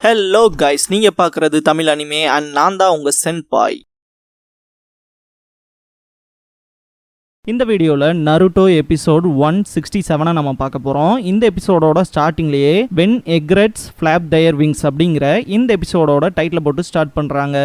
Hello guys, நீங்க பார்க்குறது Tamil anime and நான் தான் உங்க சென்பாய். இந்த வீடியோவில் நருட்டோ எபிசோட் 167 நம்ம பார்க்க போகிறோம். இந்த எபிசோடோட ஸ்டார்டிங்லேயே when egrets flop their wings அப்படிங்கிற இந்த எபிசோடோட டைட்டில் போட்டு ஸ்டார்ட் பண்ணுறாங்க.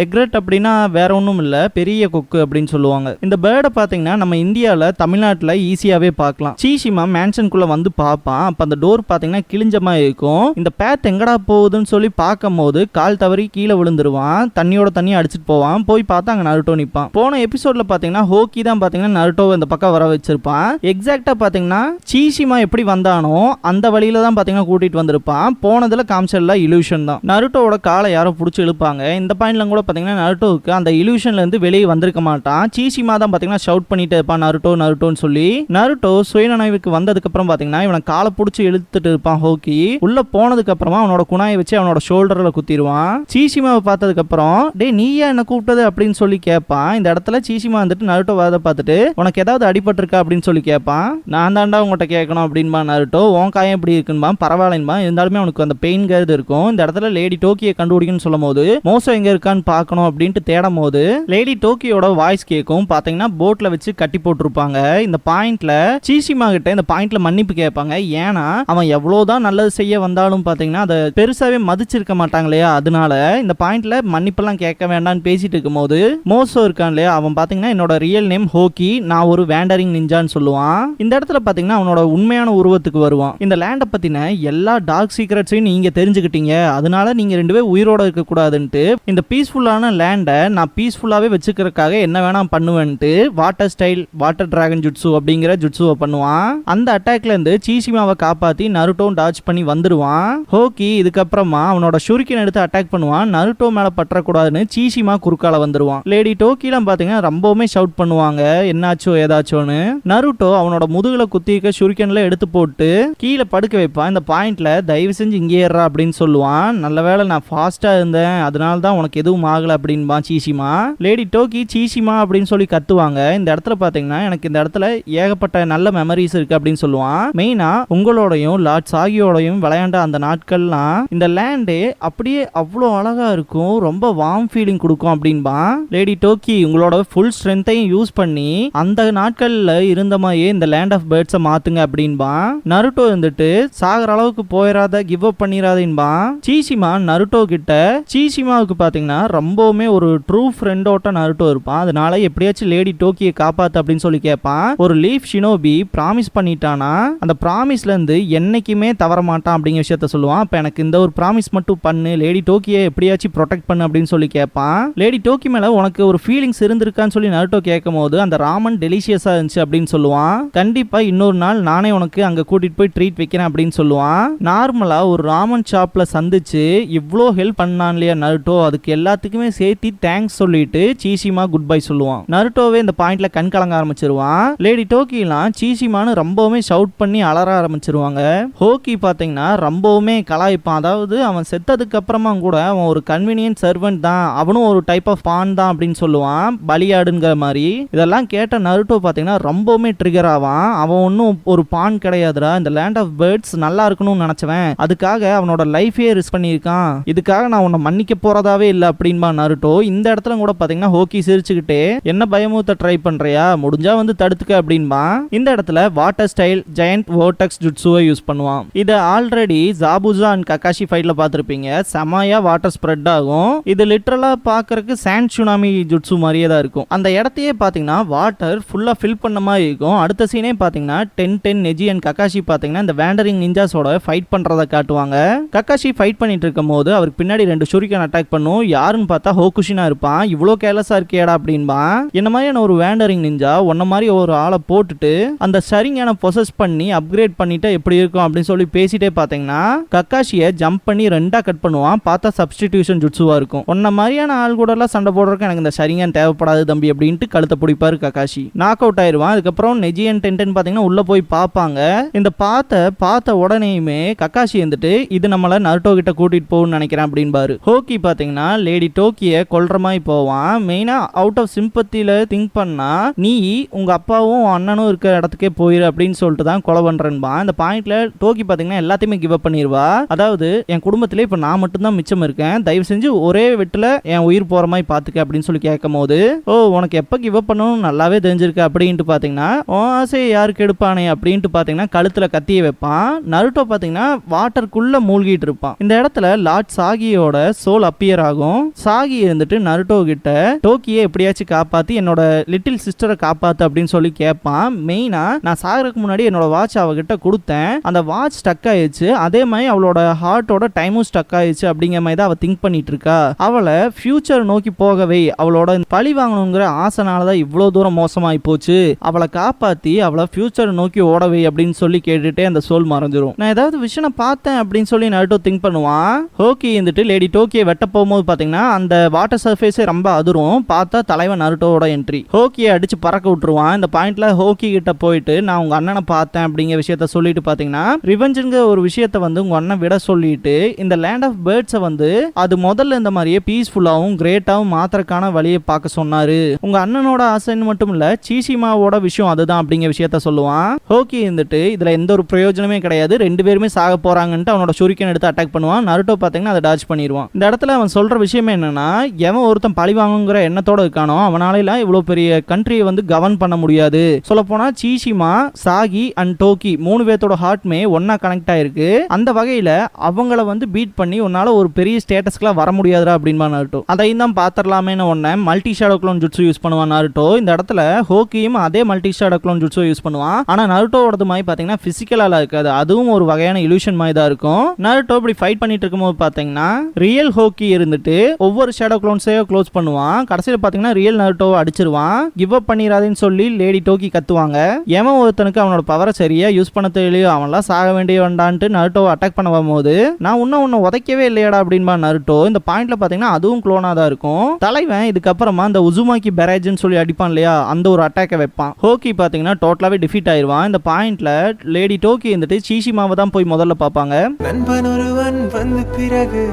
எக்ரெட் அப்படின்னா வேற ஒன்றும் இல்லை, பெரிய கொக்கு அப்படின்னு சொல்லுவாங்க. இந்த பேர்டை பார்த்தீங்கன்னா நம்ம இந்தியாவில் தமிழ்நாட்டில் ஈஸியாகவே பார்க்கலாம். சீஷிமா மேன்ஷனுக்குள்ளே வந்து பார்ப்பான். அப்போ அந்த டோர் பார்த்தீங்கன்னா கிழிஞ்சமாக இருக்கும். இந்த பேத் எங்கடா போகுதுன்னு சொல்லி பார்க்கும் போது கால் தவறி கீழே விழுந்துருவான். தண்ணியோட தண்ணியை அடிச்சுட்டு போவான். போய் பார்த்தா அங்கே நருட்டோ நிற்பான். போன எபிசோடில் பார்த்தீங்கன்னா ஹோக்கி தான் பார்த்தீங்கன்னா நருட்டோ இந்த பக்கம் வர வச்சிருப்பான். எக்ஸாக்ட்டா பாத்தீங்கன்னா சீஷிமா எப்படி வந்தானோ அந்த வழியில தான் பாத்தீங்கன்னா கூட்டிட்டு வந்திருப்பான். போனதுல காமிச்சல்ல இலூஷன் தான். நருட்டோவோட காலை யாரோ புடிச்சு இழுப்பாங்க. இந்த பாயிண்ட்ல கூட பாத்தீங்கன்னா நருட்டோவுக்கு அந்த இலூஷன்ல இருந்து வெளியே வந்திருக்க மாட்டான். சீஷிமா தான் பாத்தீங்கன்னா ஷவுட் பண்ணிட்டு இருப்பான் நருட்டோ நருட்டோன்னு சொல்லி. நருட்டோ சுயநினைவுக்கு வந்ததுக்கு அப்புறம் பாத்தீங்கன்னா இவனை காலை புடிச்சு இழுத்துட்டு இருப்பான் ஹோக்கி. உள்ள போனதுக்கு அப்புறமா அவனோட குணாயை வச்சு அவனோட ஷோல்டர்ல குத்திடுவான். சீஷிமாவை பார்த்ததுக்கு அப்புறம் டே நீயா என்ன கூப்பிட்டது அப்படின்னு சொல்லி கேட்பான். இந்த இடத்துல சீஷிமா வந்துட்டு நருட்டோ வரதை பார்த்துட்டு உனக்கு ஏதாவது அடிபட்டிருக்கா அப்படின்னு சொல்லி கேட்பான். நான் தாண்டா உங்கள்கிட்ட கேட்கணும் அப்படின்பா நருட்டோ. உன் காயம் எப்படி இருக்குன்பா. பரவாயில்லன்பா, இருந்தாலுமே அவனுக்கு அந்த பெயின்கிறது இருக்கும். இந்த இடத்துல லேடி டோக்கியை கண்டுபிடிக்கணும்னு சொல்லும் போது மோசோ எங்க இருக்கான்னு பார்க்கணும் அப்படின்ட்டு தேடும் போது லேடி டோக்கியோட வாய்ஸ் கேட்கும். பாத்தீங்கன்னா போட்ல வச்சு கட்டி போட்டிருப்பாங்க. இந்த பாயிண்ட்ல சீஷிமா கிட்ட இந்த பாயிண்ட்ல மன்னிப்பு கேட்பாங்க. ஏன்னா அவன் எவ்வளவுதான் நல்லது செய்ய வந்தாலும் பாத்தீங்கன்னா அதை பெருசாவே மதிச்சிருக்க மாட்டாங்க இல்லையா. அதனால இந்த பாயிண்ட்ல மன்னிப்பெல்லாம் கேட்க வேண்டாம்னு பேசிட்டு இருக்கும் போது மோசோ இருக்கான் இல்லையா, அவன் பாத்தீங்கன்னா என்னோட ரியல் நேம் ஹோக்கி, நான் ஒரு வேண்டரிங் நிஞ்சான்னு சொல்லுவான். இந்த இடத்துல பாத்தீங்கன்னா அவனோட உண்மையான உருவத்துக்கு வருவான். இந்த லேண்டை பத்தின எல்லா டார்க் சீக்ரெட்ஸையும் நீங்க தெரிஞ்சுக்கிட்டீங்க, அதனால நீங்க ரெண்டு பேரும் உயிரோட இருக்க கூடாதுன்ட்டு இந்த பீஸ்ஃபுல்லான லேண்டை நான் பீஸ்ஃபுல்லாவே வச்சுக்கிறதுக்காக என்ன வேணா பண்ணுவேன்ட்டு water style water dragon jutsu அப்படிங்கிற ஜுட்சுவை பண்ணுவான். அந்த அட்டாக்ல இருந்து சீஷிமாவை காப்பாத்தி நருட்டோ டாட்ச் பண்ணி வந்துடுவான். ஹோக்கி இதுக்கப்புறமா அவனோட ஷுரிக்கன் எடுத்து அட்டாக் பண்ணுவான். நருட்டோ மேல பற்றக்கூடாதுன்னு சீஷிமா குறுக்கால வந்துருவான். லேடி டோக்கிலாம் பாத்தீங்கன்னா ரொம்பவுமே ஷவுட் பண்ணுவாங்க, என்னாச்சோ ஏதாச்சோன்னு. நருட்டோ அவனோட முதுகுல குத்திக்க ஷுரிக்கன்ல எடுத்து போட்டு கீழே படுக்க வைப்பான். இந்த பாயிண்ட்ல தயவு செஞ்சு இங்கே ஏறா அப்படின்னு சொல்லுவான். நல்ல வேளை நான் ஃபாஸ்டா இருந்தேன், அதனால தான் உனக்கு எதுவும் ஆகல அப்படின்பா சீஷிமா. லேடி டோக்கி சீஷிமா அப்படின்னு சொல்லி கத்துவாங்க. இந்த இடத்துல பாத்தீங்கன்னா எனக்கு இந்த இடத்துல ஏகப்பட்ட நல்ல மெமரிஸ் இருக்கு அப்படின்னு சொல்லுவான். மெயினா உங்களோடையும் லார்ட் சாகியோடையும் விளையாண்ட அந்த நாட்கள்லாம் இந்த லேண்டே அப்படியே அவ்வளோ அழகா இருக்கும், ரொம்ப வார்ம் ஃபீலிங் கொடுக்கும் அப்படின்பா. லேடி டோக்கி உங்களோட ஃபுல் ஸ்ட்ரென்த்தையும் யூஸ் பண்ணி அந்த நாட்கள்ல இருந்த மாதிரியே இந்த லேண்ட் ஆஃப் பேர்ட்ஸை மாத்துங்க அப்படின்பா. நருட்டோ இருந்துட்டு சாகர அளவுக்கு போயிடாத, கிவ் அப் பண்ணிடாதீன்பா. சீஷிமா நருட்டோ கிட்ட சீஷிமாவுக்கு பாத்தீங்கன்னா ரொம்பவுமே ஒரு ட்ரூ ஃப்ரெண்டோட்ட நருட்டோ இருப்பான். அதனால எப்படியாச்சும் லேடி டோக்கியை காப்பாத்து அப்படின்னு சொல்லி கேட்பான். ஒரு லீஃப் ஷினோபி ப்ராமிஸ் பண்ணிட்டானா அந்த ப்ராமிஸ்ல இருந்து என்னைக்குமே தவற மாட்டான் அப்படிங்கிற விஷயத்த சொல்லுவான். அப்ப எனக்கு இந்த ஒரு ப்ராமிஸ் மட்டும் பண்ணு, லேடி டோக்கியை எப்படியாச்சும் ப்ரொடெக்ட் பண்ணு அப்படின்னு சொல்லி கேட்பான். லேடி டோக்கி மேல உனக்கு ஒரு ஃபீலிங்ஸ் இருந்திருக்கான்னு சொல்லி நருட்டோ கேட்கும் போது அந்த ராமன் டெலிஷியஸா இருந்துச்சு அப்படின்னு சொல்லுவான். கண்டிப்பா இன்னொரு நாள் நானே உனக்கு அங்க கூட்டிட்டு போய் ட்ரீட் வைக்கிறேன் அப்படின்னு சொல்லுவான். நார்மலா ஒரு ராமன் ஷாப்ல சந்திச்சு இவ்ளோ ஹெல்ப் பண்ணான் இல்லையா நருட்டோ, அதுக்கு எல்லாத்துக்குமே சேர்த்து தேங்க்ஸ் சொல்லிட்டு சீஷிமா குட் பை சொல்லுவான். நருட்டோவே இந்த பாயிண்ட்ல கண் கலங்க ஆரம்பிச்சிருவான். லேடி டோக்கிலாம் சீஷிமான்னு ரொம்பவுமே ஷவுட் பண்ணி அலற ஆரம்பிச்சிருவாங்க. ஹோக்கி பாத்தீங்கன்னா ரொம்பவுமே கலாய்ப்பான். அதாவது அவன் செத்ததுக்கு அப்புறமா கூட அவன் ஒரு கன்வீனியன்ட் சர்வெண்ட் தான், அவனும் ஒரு டைப் ஆஃப் பான் தான் அப்படின்னு சொல்லுவான், பலியாடுங்கிற மாதிரி. இதெல்லாம் கேட்ட நருட்டோ பாத்தீங்கன்னா ரொம்பவுமே ட்ரிகர் ஆவான். அவன் ஒன்னும் ஒரு பான் கிடையாதுடா, இந்த லேண்ட் ஆஃப் பேர்ட்ஸ் நல்லா இருக்கணும்னு நினைச்சவன், அதுக்காக அவனோட லைஃபே ரிஸ்க் பண்ணியிருக்கான், இதுக்காக நான் உன்னை மன்னிக்க போறதாவே இல்லை அப்படின்பா நருட்டோ. இந்த இடத்துல கூட பாத்தீங்கன்னா ஹோக்கி சிரிச்சுக்கிட்டே என்ன பயமுறுத்த ட்ரை பண்றியா, முடிஞ்சா வந்து தடுத்துக்க அப்படின்பா. இந்த இடத்துல water style giant vortex ஜுட்சுவை use பண்ணுவான். இதை ஆல்ரெடி ஜாபுசா அண்ட் ககாஷி ஃபைட்ல பார்த்திருப்பீங்க. செமையா வாட்டர் ஸ்ப்ரெட் ஆகும். இது லிட்டரலா பாக்குறதுக்கு சாண்ட் சுனாமி ஜுட்சு மாதிரியே தான் இருக்கும். அந்த இடத்தையே பாத்தீங்கன்னா வாட்டர் ஃபுல்லா ஃபில் பண்ண மாதிரி இருக்கும். அடுத்த சீனே பாத்தீங்கன்னா 10 நெஜி அண்ட் ககாஷி பாத்தீங்கன்னா இந்த வேண்டரிங் நிஞ்சாஸோட ஃபைட் பண்றத காட்டுவாங்க. ககாஷி ஃபைட் பண்ணிட்டு இருக்கும் போது அவருக்கு பின்னாடி 2 ஷூரிகன் அட்டாக் பண்ணும். யாருன்னு பார்த்தா ஹோகுஷினா இருப்பான். இவ்வளோ கேர்லெஸ்ஸா இருக்கேடா அப்படின்பா. என்ன மாதிரியான ஒரு வேண்டரிங் நிஞ்சா உன்ன மாதிரி ஒரு ஆளை போட்டுட்டு அந்த சரிங்கான பொசஸ் பண்ணி அப்கிரேட் பண்ணிட்டு எப்படி இருக்கும் அப்படின்னு சொல்லி பேசிட்டே பாத்தீங்கன்னா ககாஷியை ஜம்ப் பண்ணி 2ஆ கட் பண்ணுவான். பார்த்தா சப்ஸ்டிடியூஷன் ஜுட்சுவா இருக்கும். உன்ன மாதிரியான ஆள் கூட எல்லாம் சண்டை போடுறதுக்கு எனக்கு இந்த சரிங்கான் தேவைப்படாது தம்பி அப்படின்ட்டு கழுத்தை பிடிப்பாரு ககாஷி. கக்காஷி நாக் அவுட் ஆயிருவான். அதுக்கப்புறம் நெஜி அண்ட் டென்டன் பாத்தீங்கன்னா உள்ள போய் பார்ப்பாங்க. இந்த பார்த்த உடனேயுமே கக்காஷி வந்துட்டு இது நம்மள நருட்டோ கிட்ட கூட்டிட்டு போகணும்னு நினைக்கிறேன் அப்படின்பாரு. ஹோக்கி பாத்தீங்கன்னா லேடி டோக்கிய கொல்ற மாதிரி போவான். மெயினா அவுட் ஆஃப் சிம்பத்தில திங்க் பண்ணா நீ உங்க அப்பாவும் அண்ணனும் இருக்க இடத்துக்கே போயிரு அப்படின்னு சொல்லிட்டு தான் கொலை பண்றேன்பா. இந்த பாயிண்ட்ல டோக்கி பாத்தீங்கன்னா எல்லாத்தையுமே கிவ் அப் பண்ணிடுவா. அதாவது என் குடும்பத்திலே இப்ப நான் மட்டும் தான் மிச்சம் இருக்கேன், தயவு செஞ்சு ஒரே வெட்டுல என் உயிர் போற மாதிரி பாத்துக்க அப்படின்னு சொல்லி கேட்கும் போது ஓ உனக்கு எப்ப கிவ் அப் பண்ணணும் நல்லாவே தெரிஞ்சிருக்கு அப்படின்ட்டு பாத்தீங்கன்னா ஆசையை யாருக்கு எடுப்பானே அப்படின்ட்டு பாத்தீங்கன்னா கழுத்துல கத்திய வைப்பான். நருட்டோ பாத்தீங்கன்னா வாட்டருக்குள்ள மூழ்கிட்டு இருப்பான். இந்த இடத்துல லார்ட் சாகியோட சோல் அப்பியர் ஆகும். சாகி இருந்துட்டு நருட்டோ கிட்ட டோக்கியை எப்படியாச்சும் காப்பாத்தி என்னோட லிட்டில் சிஸ்டரை காப்பாத்து அப்படின்னு சொல்லி கேட்பான். மெயினா நான் சாகறதுக்கு முன்னாடி என்னோட வாட்ச் அவகிட்ட கொடுத்தேன், அந்த வாட்ச் ஸ்டக் ஆயிடுச்சு, அதே மாதிரி அவளோட ஹார்ட்டோட டைமும் ஸ்டக் ஆயிடுச்சு அப்படிங்கிற மாதிரி தான் அவ திங்க் பண்ணிட்டு இருக்கா. அவளை ஃபியூச்சர் நோக்கி போகவே அவளோட பழி வாங்கணுங்கிற ஆசைனாலதான் இவ்வளவு தூரம் மோசமாயி போச்சு, அவளை காப்பாத்தி அவளை ஃபியூச்சர் நோக்கி ஓடவே அப்படின்னு சொல்லி கேட்டுட்டே அந்த சோல் மறைஞ்சிரும். நான் ஏதாவது விஷயம் பார்த்தேன் அப்படின்னு சொல்லி நருட்டோ திங்க் பண்ணுவான். ஹோக்கி வந்துட்டு லேடி டோக்கியை வெட்ட போகும்போது பாத்தீங்கன்னா அந்த வாட்டர் சர்ஃபேஸே ரொம்ப அதிரும். பார்த்தா தலைவன் நருட்டோட என்ட்ரி. ஹோக்கியை அடிச்சு பறக்க விட்டுருவான். இந்த பாயிண்ட்ல ஹோக்கி கிட்ட போயிட்டு நான் உங்க அண்ணனை பார்த்தேன் அப்படிங்கிற விஷயத்த சொல்லிட்டு பாத்தீங்கன்னா ரிவெஞ்சுங்கிற ஒரு விஷயத்த வந்து உங்க அண்ணன் விட சொல்லிட்டு இந்த லேண்ட் ஆஃப் பேர்ட்ஸை வந்து அது முதல்ல இந்த மாதிரியே பீஸ்ஃபுல்லாவும் கிரேட்டாவும் மாத்திரக்கான வழியை பார்க்க சொன்னாரு. உங்க அண்ணனோட ஆசைன்னு மட்டும் இல்ல சீசிமாவோட விஷயம் அதுதான் அப்படிங்கிற விஷயத்த சொல்லுவான். ஹோக்கி இருந்துட்டு இதுல எந்த ஒரு பிரயோஜனமே கிடையாது, ரெண்டு பேருமே சாக போறாங்கன்ட்டு அவனோட ஷூரிகன் எடுத்து அட்டாக் பண்ணுவான். நருட்டோ பாத்தீங்கன்னா அதை டாச் பண்ணிடுவான். இந்த இடத்துல அவன் சொல்ற விஷயமே என்னன்னா எவன் ஒருத்தன் பழி வாங்குங்கிற எண்ணத்தோட இருக்கானோ அவனால இவ்வளவு பெரிய கண்ட்ரியை வந்து கவர்ன் பண்ண முடியாது. சொல்ல போனா சீசிமா, சாகி அண்ட் டோக்கி மூணு பேர்த்தோட ஹார்ட்மே ஒன்னா கனெக்ட் ஆயிருக்கு. அந்த வகையில அவங்கள வந்து பீட் பண்ணி உன்னால ஒரு பெரிய ஸ்டேட்டஸ்க்குலாம் வர முடியாதுடா அப்படின்பா நருட்டோ. அதையும் தான் பாத்திரலாமேன்னு ஒன்ன multi shadow clone jutsu use பண்ணுவான் நருட்டோ. இந்த இடத்துல ஹோக்கியும் அதே multi shadow clone jutsu use பண்ணுவான். ஆனா நருட்டோவோடது மாதிரி பாத்தீங்கன்னா பிசிக்கலா இருக்காது, அதுவும் ஒரு வகையான இலூஷன் மாதிரி தான் இருக்கும். நருட்டோ இப்படி ஃபைட் பண்ணிட்டு இருக்கும்போது பாத்தீங்கன்னா ரியல் ஹோக்கி இருந்துட்டு ஒவ்வொரு ஷேடோ க்ளோன்ஸையோ க்ளோஸ் பண்ணுவான். கடைசியில் பாத்தீங்கன்னா ரியல் நருட்டோவை அடிச்சிருவான். கிவ் அப் பண்ணிராதுன்னு சொல்லி லேடி டோக்கி கத்துவாங்க. எவன் ஒருத்தனுக்கு அவனோட பவரை சரியா யூஸ் பண்ண தெரியலையோ அவன்லாம் சாக வேண்டிய வேண்டான்ட்டு நருட்டோவை அட்டாக் பண்ண வரும்போது நான் உன்னை உதைக்கவே இல்லையாடா அப்படின்பா நருட்டோ. இந்த பாயிண்ட்ல பாத்தீங்கன்னா அதுவும் க்ளோனா தான் இருக்கும். தலைவன் இதுக்கப்புறமா அந்த உசுமாக்கி பெராஜ்னு சொல்லி அடிப்பான் இல்லையா, அந்த ஒரு அட்டாக்கை வைப்பான். ஹோக்கி பாத்தீங்கன்னா டோட்டலாவே டிஃபீட் ஆயிருவான். இந்த பாயிண்ட்ல லேடி டோக்கி வந்துட்டு சீசிமாவை தான் போய் முதல்ல பார்ப்பாங்க. நண்பன் ஒருவன் வந்து பிறகு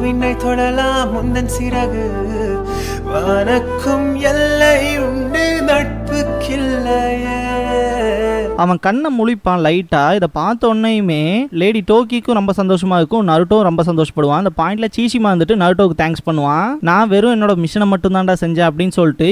விண்ணை தொடலாம் முந்தன் சிறகு, வானக்கும் எல்லை உண்டு நட்புக்கில்லையே. அவன் கண்ணை முழிப்பான் லைட்டா. இதை பார்த்த உடனேயுமே லேடி டோக்கிக்கும் ரொம்ப சந்தோஷமா இருக்கும், நருட்டோ ரொம்ப சந்தோஷப்படுவான். அந்த பாயிண்ட்ல சீசிமா வந்துட்டு நருட்டோக்கு தேங்க்ஸ் பண்ணுவான். நான் வெறும் என்னோட மிஷனை மட்டும் தான்டா செஞ்சேன் அப்படின்னு சொல்லிட்டு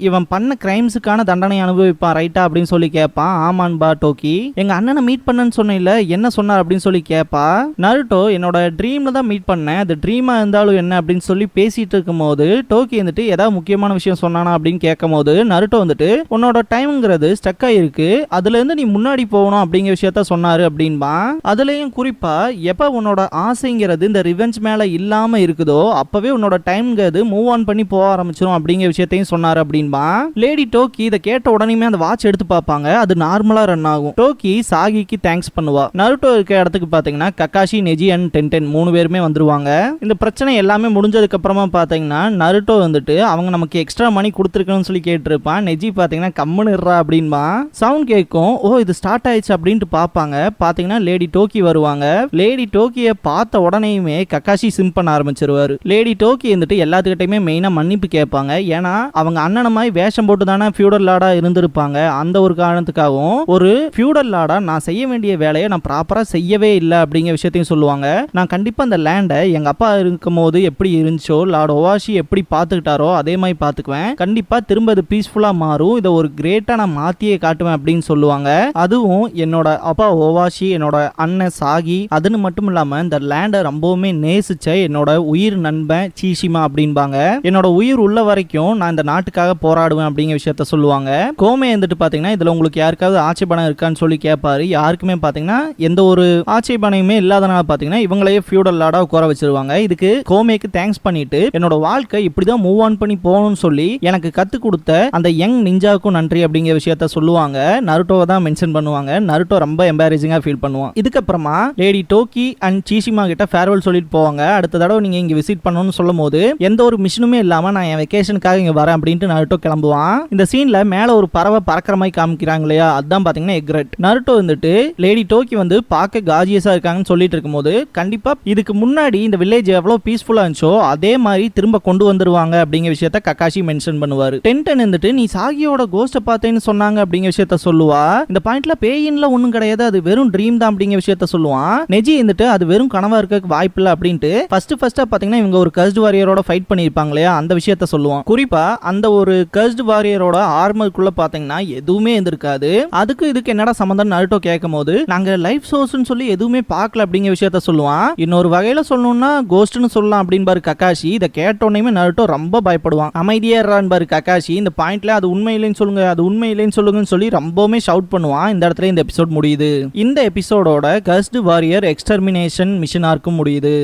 இவன் பண்ண கிரைம்ஸுக்கான தண்டனை அனுபவிப்பான் ரைட்டா அப்படின்னு சொல்லி கேட்பான். ஆமான்பா டோக்கி, எங்க அண்ணனை மீட் பண்ணன்னு சொன்ன என்ன சொன்னார் அப்படின்னு சொல்லி கேட்பா. நருட்டோ என்னோட ட்ரீம்ல தான் மீட் பண்ணேன், அது ட்ரீமா இருந்தாலும் என்ன அப்படின்னு சொல்லி பேசிட்டு இருக்கும் போது டோக்கி வந்துட்டு ஏதாவது முக்கியமான விஷயம் சொன்னானா அப்படின்னு கேட்கும் போது நருட்டோ வந்துட்டு உன்னோட டைம்ங்கிறது ஸ்டக் ஆயிருக்கு, அதுல இருந்து நீ முன்னாடி போகணும் அப்படிங்கிற விஷயத்த சொன்னாரு அப்படின்பா. அதுலயும் குறிப்பா எப்ப உன்னோட ஆசைங்கிறது இந்த ரிவெஞ்ச் மேல இல்லாம இருக்குதோ அப்பவே உன்னோட டைம்ங்கிறது மூவ் ஆன் பண்ணி போக ஆரம்பிச்சிடும் அப்படிங்கிற விஷயத்தையும் சொன்னாரு அப்படின்பா. லேடி டோக்கி இதை கேட்ட உடனே அந்த வாட்ச் எடுத்து பார்ப்பாங்க, அது நார்மலா ரன் ஆகும். டோக்கி சாகிக்கு தேங்க்ஸ் பண்ணுவா. நருட்டோ இருக்க இடத்துக்கு பாத்தீங்கன்னா கக்காஷி, நெஜி அண்ட் டென்டென் மூணு பேருமே வந்துருவாங்க. இந்த பிரச்சனை எல்லாமே முடிஞ்சதுக்கு அப்புறமா பாத்தீங்கன்னா நருட்டோ வந்துட்டு அவங்க நமக்கு எக்ஸ்ட்ரா மணி கொடுத்துருக்கணும்னு சொல்லி கேட்டிருப்பான். நெஜி பாத்தீங்கன்னா கம்முன்னு இருறா அப்படின்பா. சவுண்ட் கேட்கும், ஓ இது ஸ்டார்ட் ஆயிடுச்சு அப்படின்ட்டு பார்ப்பாங்க. பாத்தீங்கன்னா லேடி டோக்கி வருவாங்க. லேடி டோக்கியை பார்த்த உடனேயுமே கக்காஷி சிம் பண்ண ஆரம்பிச்சிருவாரு. லேடி டோக்கி வந்துட்டு எல்லாத்துக்கிட்டையுமே மெயினா மன்னிப்பு கேட்பாங்க. ஏன்னா அவங்க அண்ணன மாதிரி வேஷம் போட்டு தானே ஃபியூடல் லார்டா இருந்திருப்பாங்க. அந்த ஒரு காரணத்துக்காகவும் ஒரு ஃபியூடல் லார்டா நான் செய்ய வேண்டிய வேலையை நான் ப்ராப்பரா செய்யவே இல்லை அப்படிங்கிற விஷயத்தையும் சொல்லுவாங்க. நான் கண்டிப்பா அந்த லேண்டை எங்க அப்பா இருக்கும் போது எப்படி இருந்துச்சோ, லார்ட் ஓவாஷி எப்படி பார்த்துக்கிட்டாரோ அதே மாதிரி பார்த்துக்குவேன். கண்டிப்பா திரும்ப அது பீஸ்ஃபுல்லா மாறும், இதை ஒரு கிரேட்டா நான் மாத்தியே காட்டுவேன் அப்படின்னு சொல்லுவாங்க. அதுவும் என்னோட அப்பா ஓவாஷி, என்னோட அண்ணன் சாகி, அதுன்னு மட்டும் இல்லாம இந்த லேண்டை ரொம்பவுமே நேசிச்ச என்னோட உயிர் நண்பன் சீசிமா அப்படின்பாங்க. என்னோட உயிர் உள்ள வரைக்கும் நான் இந்த நாட்டுக்காக போராடுவேன் அப்படிங்கிற விஷயத்த சொல்லுவாங்க. கோமே வந்துட்டு பாத்தீங்கன்னா இதுல உங்களுக்கு யாருக்காவது ஆட்சேபணம் இருக்கான்னு சொல்லி கேட்பாரு. யாருக்குமே பாத்தீங்கன்னா எந்த ஒரு ஆட்சேபனையுமே இல்லாதனால பாத்தீங்கன்னா இவங்களையே ஃபியூடல் லார்டா உட்கார வச்சிருவாங்க. இதுக்கு கோமேக்கு தேங்க்ஸ் பண்ணிட்டு என்னோட வாழ்க்கை இப்படிதான் மூவ் ஆன் பண்ணி போகணும்னு சொல்லி எனக்கு கத்து கொடுத்த அந்த யங் நிஞ்சாவுக்கும் நன்றி அப்படிங்கிற விஷயத்த சொல்லுவாங்க. நருட்டோ நருட்டோவை தான் மென்ஷன் பண்ணுவாங்க. நருட்டோ ரொம்ப எம்பாரசிங்கா ஃபீல் பண்ணுவான். இதுக்கப்புறமா லேடி டோக்கி அண்ட் சீஷிமா கிட்ட ஃபேர்வெல் சொல்லிட்டு போவாங்க. அடுத்த தடவை நீங்க இங்க விசிட் பண்ணணும்னு சொல்லும் போது எந்த ஒரு மிஷனுமே இல்லாம நான் என் வெக்கேஷனுக்காக இங்க வரேன் அப்படின்ட்டு நருட்டோ கிளம்புவான். இந்த சீன்ல மேல ஒரு பறவை பறக்கிற மாதிரி காமிக்கிறாங்க இல்லையா, அதான் பாத்தீங்கன்னா எக்ரெட். நருட்டோ வந்துட்டு லேடி டோக்கி வந்து பார்க்க காஜியஸா இருக்காங்கன்னு சொல்லிட்டு இருக்கும்போது கண்டிப்பா இதுக்கு முன்னாடி இந்த வில்லேஜ் எவ்வளவு பீஸ்ஃபுல்லா இருந்துச்சோ அதே மாதிரி திரும்ப கொண்டு வந்துருவாங்க அப்படிங்கிற விஷயத்த கக்காஷி மென்ஷன் பண்ணுவாரு. டென்டன் வந்துட்டு நீ சாகியோட கோஸ்ட பார்த்தேன்னு சொன்னாங்க அப்படிங்கிற விஷயத்த சொல்லுவா. இந்த பாயிண்ட்ல பேயின்ல ஒண்ணும் கிடையாது, அது வெறும் ட்ரீம் தான் அப்படிங்கிற விஷயத்த சொல்லுவான். நெஜி வந்துட்டு அது வெறும் கனவா இருக்க வாய்ப்பு இல்லை அப்படின்ட்டு ஃபர்ஸ்டா பாத்தீங்கன்னா இவங்க ஒரு கர்ஸ்ட் வாரியரோட ஃபைட் பண்ணிருப்பாங்க இல்லையா, அந்த விஷயத்த சொல்லுவான். குறிப்பா அந்த ஒரு கர்ஸ்ட் வாரியரோட ஆர்மருக்குள்ள பாத்தீங்கன்னா எதுவுமே இருந்திருக்காது. அதுக்கு இதுக்கு என்னடா சம்பந்தம் நருட்டோ கேட்கும் போது நாங்க லைஃப் சோர்ஸ்னு சொல்லி எதுவுமே பார்க்கல அப்படிங்கிற விஷயத்த சொல்லுவான். இன்னொரு வகையில சொல்லணும்னா கோஸ்ட்னு சொல்லலாம் அப்படின்னு பாரு கக்காஷி. இதை கேட்டோன்னே நருட்டோ ரொம்ப பயப்படுவான். அமைதியா இருறான்னு பாரு கக்காஷி. இந்த பாயிண்ட்ல அது உண்மை இல்லைன்னு சொல்லுங்க, அது உண்மை இல்லைன்னு சொல்லுங்கன்னு சொல்லி ரொம்பவுமே ஷவுட் பண்ணுவான். இந்த இடத்துல இந்த எபிசோட் முடியுது. இந்த எபிசோடோட கர்ஸ்ட் வாரியர் எக்ஸ்டர்மினேஷன் மிஷன் ஆர்க்கும் முடியுது.